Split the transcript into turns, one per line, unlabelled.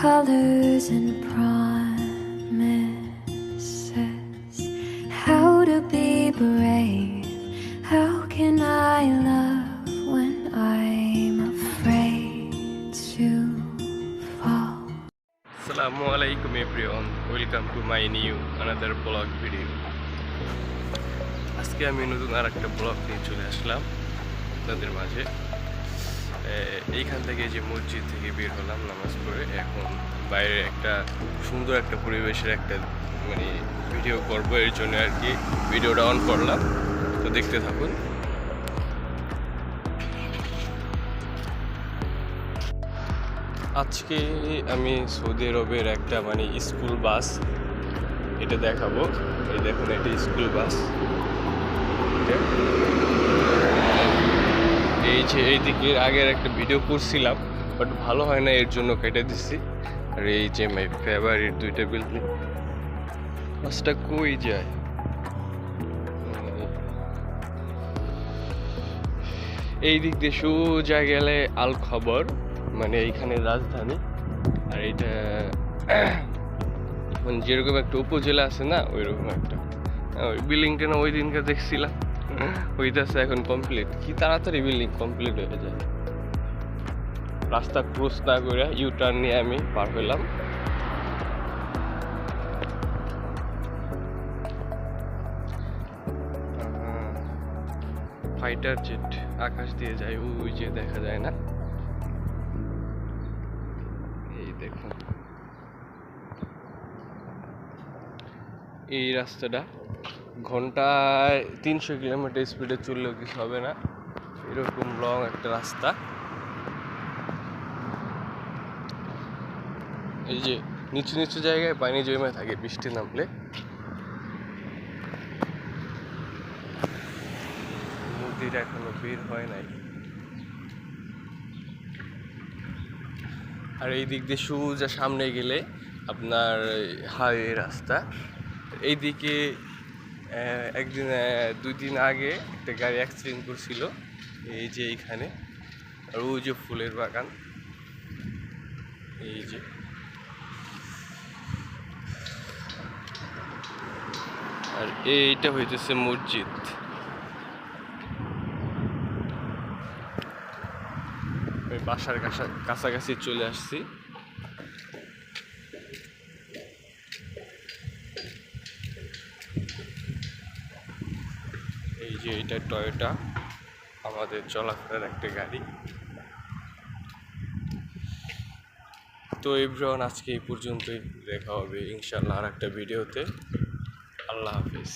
colors and promises. How to be brave? How can I love when I'm afraid to fall?
Assalamu alaikum everyone, welcome to my new another vlog video. আজকে আমি নতুন আরেকটা blog নিয়ে চলে আসলাম আপনাদের মাঝে। এইখান থেকে যে মসজিদ থেকে বের হলাম নামাজ পড়ে, এখন বাইরে একটা সুন্দর একটা পরিবেশের একটা ভিডিও করবো, এর জন্য আর কি ভিডিওটা অন করলাম। তো দেখতে থাকুন। আজকে আমি সৌদি আরবের একটা স্কুল বাস এটা দেখাবো। এই দেখুন, এটা স্কুল বাস। এই যে এই দিকের আগের একটা ভিডিও করছিলাম, বাট ভালো হয় না, এর জন্য কেটে দিচ্ছি। আর এই যে মাই ফেভারিট দুইটা বিল্ডিং, বাসটা কই যায়? এই দিক দিয়ে সোজা গেলে আল খবর, এইখানে রাজধানী। আর এইটা যেরকম একটা উপজেলা আছে না, ওইরকম একটা। ওই বিল্ডিংটা না ওই দিনকে দেখছিলাম, হইতেছে এখন কমপ্লিট। কি তাড়াতাড়ি বিল্ডিং কমপ্লিট হয়ে যায়। রাস্তা ক্রস না করে ইউ টার্ন নিয়ে আমি পার হইলাম। ফাইটার জেট আকাশ দিয়ে যায়, ওই যে দেখা যায় না, এই দেখুন। এই রাস্তাটা ঘন্টায় 300 কিলোমিটার স্পিডে চললেও কিছু হবে না, এরকম লং একটা রাস্তা। এই যে নিচু নিচু জায়গায় পানি জমে থাকে বৃষ্টি নামলে। নদীর এখনো বের হয় নাই। আর এই দিক দিয়ে সোজা সামনে গেলে আপনার হাইওয়ে রাস্তা। এইদিকে একদিন 2 দিন আগে একটা গাড়ি অ্যাক্সিডেন্ট করছিল, এই যে এইখানে। আর ওই যে ফুলের বাগান, এই যে। আর এইটা হইতেছে মসজিদ। ওই বাসার কাছাকাছি চলে আসছি। এই যে এটা টয়োটা, আমাদের চলাফেরার একটা গাড়ি। তো এভরিওয়ান, আজকে এই পর্যন্তই। দেখা হবে ইনশাআল্লাহ আর একটা ভিডিওতে। আল্লাহ হাফিজ।